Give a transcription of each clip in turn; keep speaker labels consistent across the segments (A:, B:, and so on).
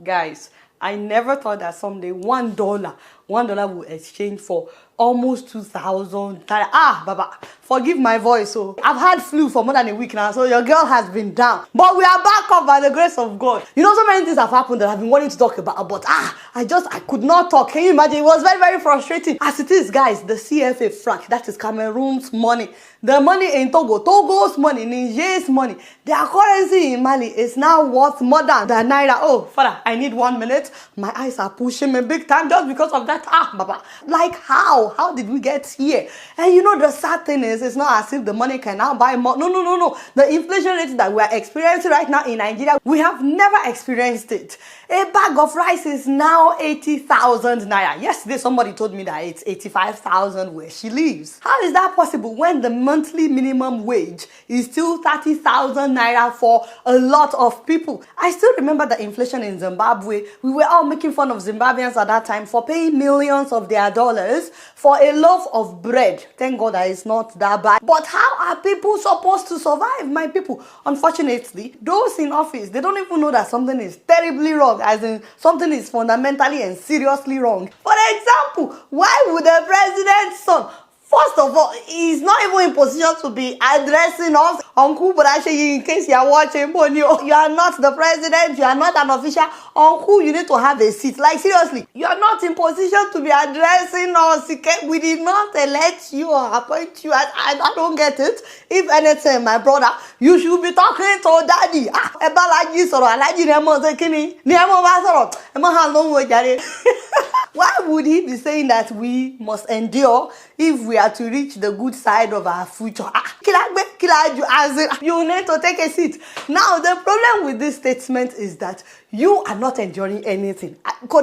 A: Guys, I never thought that someday $1 will exchange for almost 2,000. Baba, forgive my voice. So I've had flu for more than a week now, so your girl has been down. But we are back up by the grace of God. You know, so many things have happened that I've been wanting to talk about, but I could not talk. Can you imagine? It was very, very frustrating. As it is, guys, the CFA franc, that is Cameroon's money. The money in Togo's money, Niger's money, their currency in Mali is now worth more than the Naira. Oh, Father, I need 1 minute. My eyes are pushing me big time just because of that. Baba. Like how? How did we get here? And you know, the sad thing is, it's not as if the money can now buy more. No. The inflation rate that we are experiencing right now in Nigeria, we have never experienced it. A bag of rice is now 80,000 Naira. Yesterday, somebody told me that it's 85,000 where she lives. How is that possible when the monthly minimum wage is still 30,000 Naira for a lot of people? I still remember the inflation in Zimbabwe. We were all making fun of Zimbabweans at that time for paying millions of their dollars for a loaf of bread. Thank God that it's not that bad. But how are people supposed to survive, my people? Unfortunately, those in office, they don't even know that something is terribly wrong, as in something is fundamentally and seriously wrong. For example, why would the president's son, first of all, he's not even in position to be addressing us. Uncle Bodashi, in case you are watching, you are not the president, you are not an official. Uncle, you need to have a seat. Like, seriously, you are not in position to be addressing us. We did not elect you or appoint you. I don't get it. If anything, my brother, you should be talking to daddy. Why would he be saying that we must endure if we are to reach the good side of our future? You need to take a seat. Now, the problem with this statement is that you are not enduring anything. It's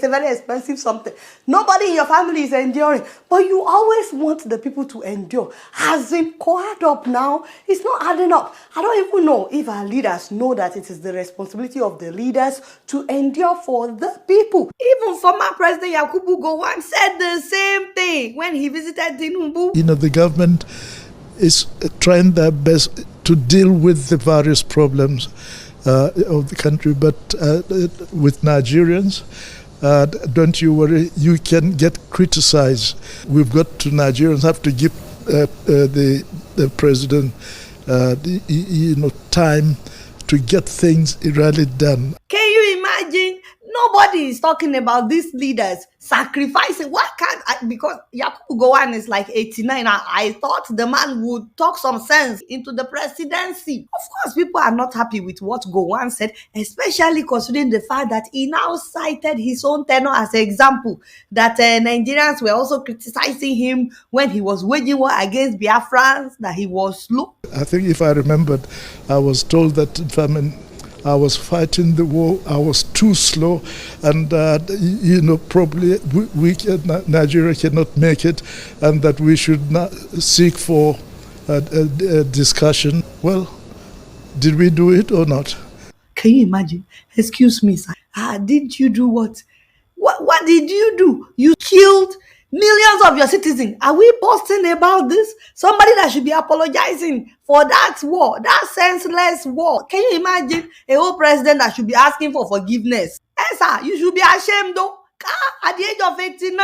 A: a very expensive something. Nobody in your family is enduring, but you always want the people to endure. As in, add up now. It's not adding up. I don't even know if our leaders know that it is the responsibility of the leaders to endure for the people. Even former President Yakubu Gowon said the same thing when he visited Tinubu.
B: You know, the government is trying their best to deal with the various problems of the country, but with Nigerians, don't you worry, you can get criticized. We've got to, Nigerians have to give the president time to get things really done.
A: Can you imagine? Nobody is talking about these leaders sacrificing. Why can't I? Because Yakubu Gowon is like 89. I thought the man would talk some sense into the presidency. Of course, people are not happy with what Gowon said, especially considering the fact that he now cited his own tenure as an example, that Nigerians were also criticizing him when he was waging war against Biafrans, that he was slow.
B: I think if I remembered, I was told that I was fighting the war, I was too slow, and probably Nigeria cannot make it, and that we should not seek for a discussion. Well, did we do it or not?
A: Can you imagine? Excuse me, sir. Did you do what? What did you do? You killed millions of your citizens. Are we boasting about this? Somebody that should be apologizing for that war, that senseless war. Can you imagine a whole president that should be asking for forgiveness? Yes, sir, you should be ashamed though. At the age of 89,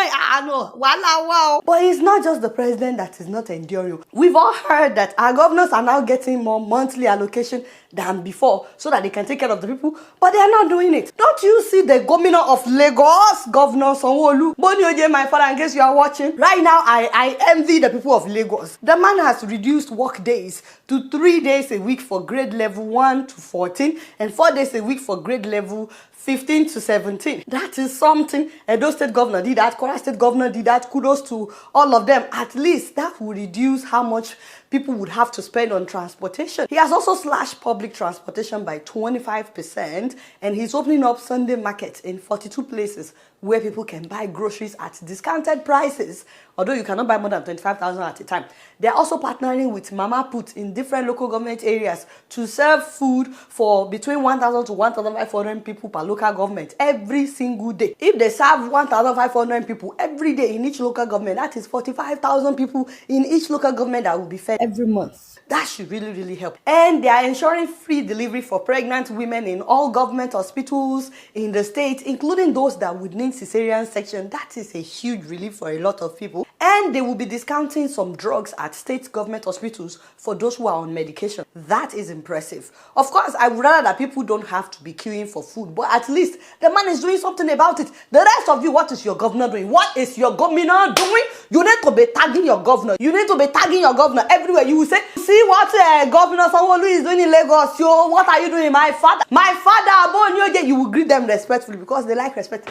A: no. Wow. But it's not just the president that is not enduring. We've all heard that our governors are now getting more monthly allocation than before so that they can take care of the people, but they are not doing it. Don't you see the governor of Lagos, Governor Sanwo-Olu? Boni Oje, my father, in case you are watching. Right now, I envy the people of Lagos. The man has reduced work days to 3 days a week for grade level 1 to 14 and 4 days a week for grade level 15 to 17. That is something. Edo State Governor did that. Kwara State Governor did that. Kudos to all of them. At least that will reduce how much people would have to spend on transportation. He has also slashed public transportation by 25%, and he's opening up Sunday markets in 42 places where people can buy groceries at discounted prices, although you cannot buy more than 25,000 at a time. They're also partnering with Mama Put in different local government areas to serve food for between 1,000 to 1,500 people per local government every single day. If they serve 1,500 people every day in each local government, that is 45,000 people in each local government that will be fed every month. That should really, really help. And they are ensuring free delivery for pregnant women in all government hospitals in the state, including those that would need cesarean section. That is a huge relief for a lot of people. And they will be discounting some drugs at state government hospitals for those who are on medication. That is impressive. Of course, I would rather that people don't have to be queuing for food, but at least the man is doing something about it. The rest of you, what is your governor doing? What is your governor doing? You need to be tagging your governor. You need to be tagging your governor everywhere. You will say, see what Governor Sanwo-Olu is doing in Lagos. Yo, what are you doing? My father, Abonyoje. You will greet them respectfully because they like respect.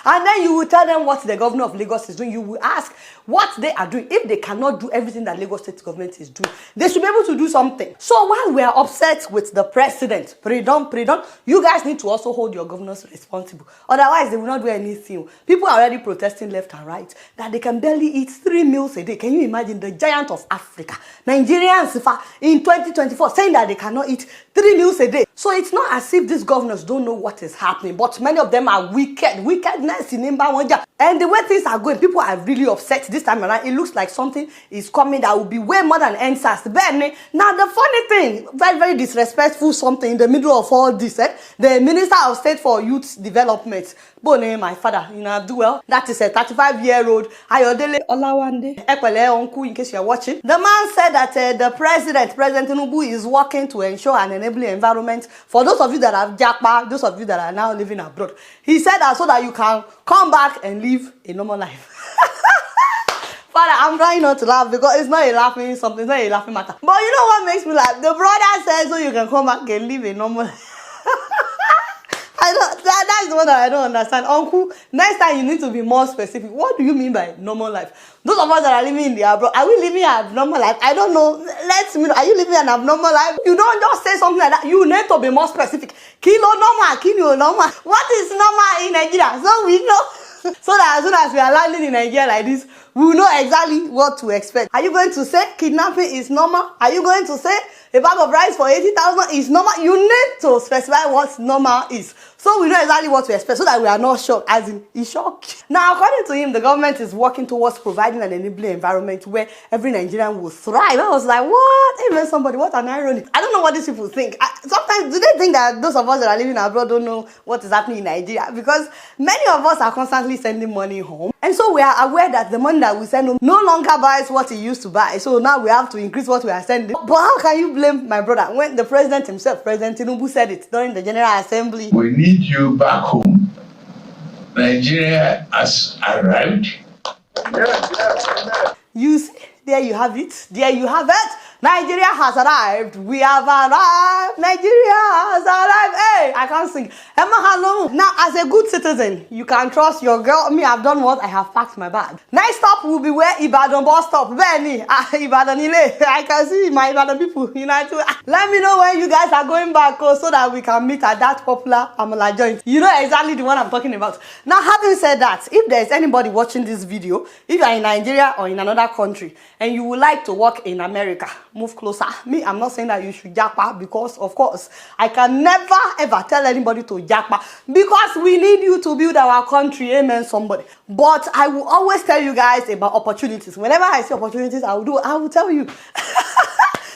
A: And then you will tell them what the governor of Lagos is doing. You will ask what they are doing. If they cannot do everything that Lagos state government is doing, they should be able to do something. So while we are upset with the president, pardon, you guys need to also hold your governors responsible. Otherwise, they will not do anything. People are already protesting left and right that they can barely eat 3 meals a day. Can you imagine the giant of Africa, Nigerians, in 2024, saying that they cannot eat 3 meals a day? So it's not as if these governors don't know what is happening, but many of them are wickedness in Mbawanja. And the way things are going, people are really upset this time around. It looks like something is coming that will be way more than NSAS. Now, the funny thing, very, very disrespectful something in the middle of all this, the Minister of State for Youth Development, Bone, my father, do well. That is a 35-year-old Ayodele Olawande Ekwele Onku, in case you're watching. The man said that the President Tinubu, is working to ensure an enabling environment for those of you that have japa, those of you that are now living abroad. He said that so that you can come back and live a normal life. Father, I'm trying not to laugh because it's not a laughing something, it's not a laughing matter. But you know what makes me laugh? The brother says so you can come back and live a normal life. That's the one that I don't understand. Uncle, next time you need to be more specific. What do you mean by normal life? Those of us that are living in the abroad, are we living an abnormal life? I don't know. Let's me know. Are you living an abnormal life? You don't just say something like that. You need to be more specific. Kilo normal, kilo normal. What is normal in Nigeria? So we know. So that as soon as we are landing in Nigeria like this, we will know exactly what to expect. Are you going to say kidnapping is normal? Are you going to say a bag of rice for 80,000 is normal? You need to specify what normal is, so we know exactly what to expect, so that we are not shocked, as in he's shocked. Now, according to him, the government is working towards providing an enabling environment where every Nigerian will thrive. I was like, what? Even somebody, what an irony. I don't know what these people think. Sometimes, do they think that those of us that are living abroad don't know what is happening in Nigeria? Because many of us are constantly sending money home. And so we are aware that the money that we send home no longer buys what it used to buy. So now we have to increase what we are sending. But how can you blame my brother when the president himself, President Tinubu, said it during the General Assembly?
C: We need you back home. Nigeria has arrived.
A: You see, there you have it. There you have it. Nigeria has arrived. We have arrived. Nigeria has arrived. Hey, I can't sing. Emma, hello. Now, as a good citizen, you can trust your girl. Me, I've done what? I have packed my bag. Next stop will be where Ibadan bus stop. Benny, Ibadan Ile. I can see my Ibadan people. Let me know when you guys are going back, so that we can meet at that popular Amala joint. You know exactly the one I'm talking about. Now, having said that, if there's anybody watching this video, if you are in Nigeria or in another country, and you would like to work in America, move closer. Me, I'm not saying that you should japa, because of course I can never ever tell anybody to japa, because we need you to build our country. Amen, somebody. But I will always tell you guys about opportunities. Whenever I see opportunities, I will tell you.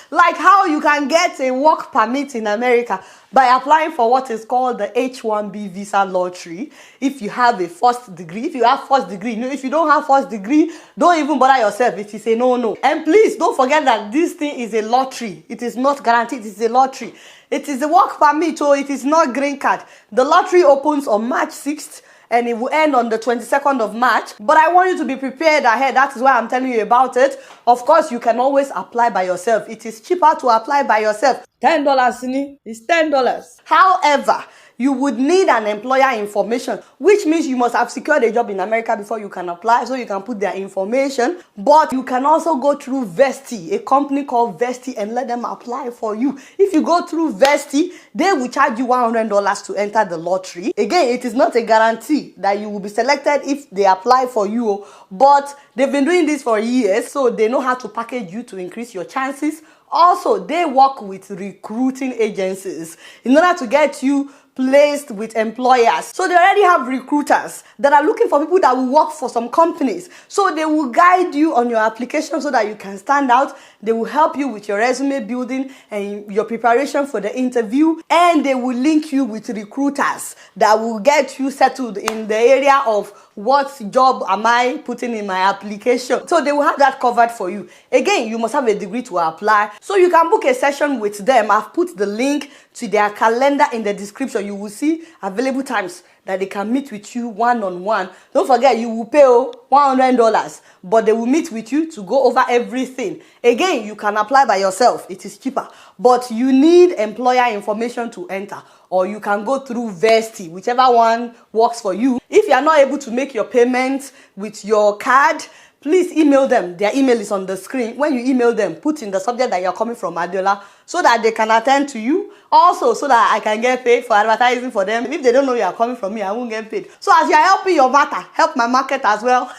A: Like how you can get a work permit in America by applying for what is called the H-1B visa lottery. If you have a first degree, if you have first degree, if you don't have first degree, don't even bother yourself. It is a no. And please don't forget that this thing is a lottery. It is not guaranteed. It is a lottery. It is a work permit, so it is not green card. The lottery opens on March 6th. And it will end on the 22nd of March. But I want you to be prepared ahead. That is why I'm telling you about it. Of course, you can always apply by yourself. It is cheaper to apply by yourself. $10, Sini. It's $10. However, you would need an employer information, which means you must have secured a job in America before you can apply, so you can put their information. But you can also go through Vesti, a company called Vesti, and let them apply for you. If you go through Vesti, they will charge you $100 to enter the lottery. Again, it is not a guarantee that you will be selected if they apply for you, but they've been doing this for years, so they know how to package you to increase your chances. Also, they work with recruiting agencies in order to get you placed with employers. So they already have recruiters that are looking for people that will work for some companies. So they will guide you on your application so that you can stand out. They will help you with your resume building and your preparation for the interview. And they will link you with recruiters that will get you settled in the area of what job am I putting in my application. So they will have that covered for you. Again, you must have a degree to apply. So you can book a session with them. I've put the link to their calendar in the description. You will see available times that they can meet with you one-on-one. Don't forget, you will pay $100, but they will meet with you to go over everything. Again, you can apply by yourself. It is cheaper, but you need employer information to enter, or you can go through Vesti, whichever one works for you. If you are not able to make your payment with your card, please email them. Their email is on the screen. When you email them, put in the subject that you're coming from Adeola so that they can attend to you. Also, so that I can get paid for advertising for them. If they don't know you are coming from me, I won't get paid. So as you are helping your matter, help my market as well.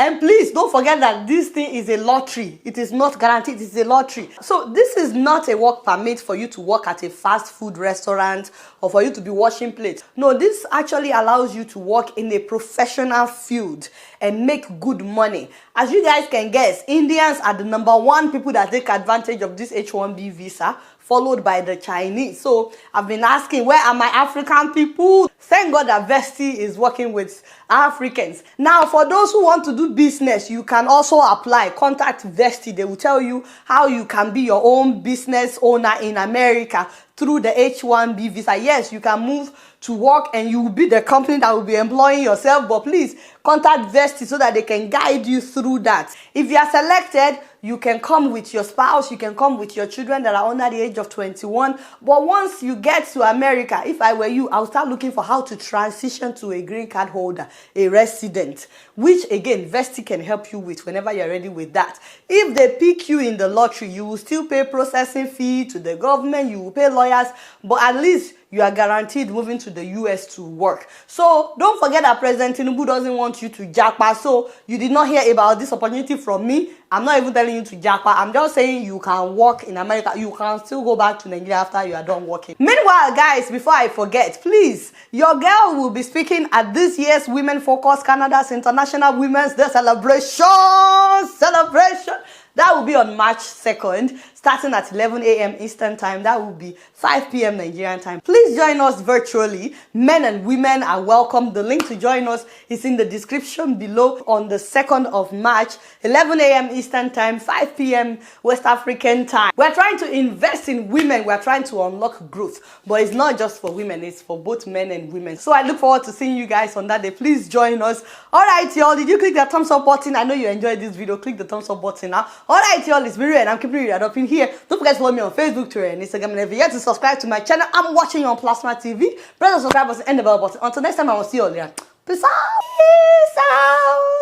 A: And please don't forget that this thing is a lottery. It is not guaranteed. It is a lottery. So this is not a work permit for you to work at a fast food restaurant or for you to be washing plates. No, this actually allows you to work in a professional field and make good money. As you guys can guess, Indians are the #1 people that take advantage of this H-1B visa, followed by the Chinese. So I've been asking, where are my African people? Thank God that Vesti is working with Africans. Now, for those who want to do business, you can also apply. Contact Vesti. They will tell you how you can be your own business owner in America through the H-1B visa. Yes, you can move to work and you will be the company that will be employing yourself, but please contact Vesti so that they can guide you through that. If you are selected, you can come with your spouse, you can come with your children that are under the age of 21. But once you get to America, if I were you, I would start looking for how to transition to a green card holder, a resident, which again, Vesti can help you with whenever you're ready with that. If they pick you in the lottery, you will still pay processing fee to the government, you will pay lawyers, but at least you are guaranteed moving to the US to work. So don't forget that President Tinubu doesn't want you to japa. So you did not hear about this opportunity from me. I'm not even telling you to japa. I'm just saying you can work in America. You can still go back to Nigeria after you are done working. Meanwhile, guys, before I forget, please, your girl will be speaking at this year's Women Focus Canada's International Women's Day celebration. That will be on March 2nd, starting at 11 a.m. Eastern Time. That will be 5 p.m. Nigerian time. Please join us virtually. Men and women are welcome. The link to join us is in the description below. On the 2nd of March, 11 a.m. Eastern Time, 5 p.m. West African time. We're trying to invest in women. We're trying to unlock growth. But it's not just for women. It's for both men and women. So I look forward to seeing you guys on that day. Please join us. All right, y'all. Did you click that thumbs up button? I know you enjoyed this video. Click the thumbs up button now. Alright, y'all, it's Miri and I'm keeping you up in here. Don't forget to follow me on Facebook, Twitter, and Instagram. And if you're yet to subscribe to my channel, I'm watching you on Plasma TV. Press the subscribe button and the bell button. Until next time, I will see you all later. Peace out. Peace out.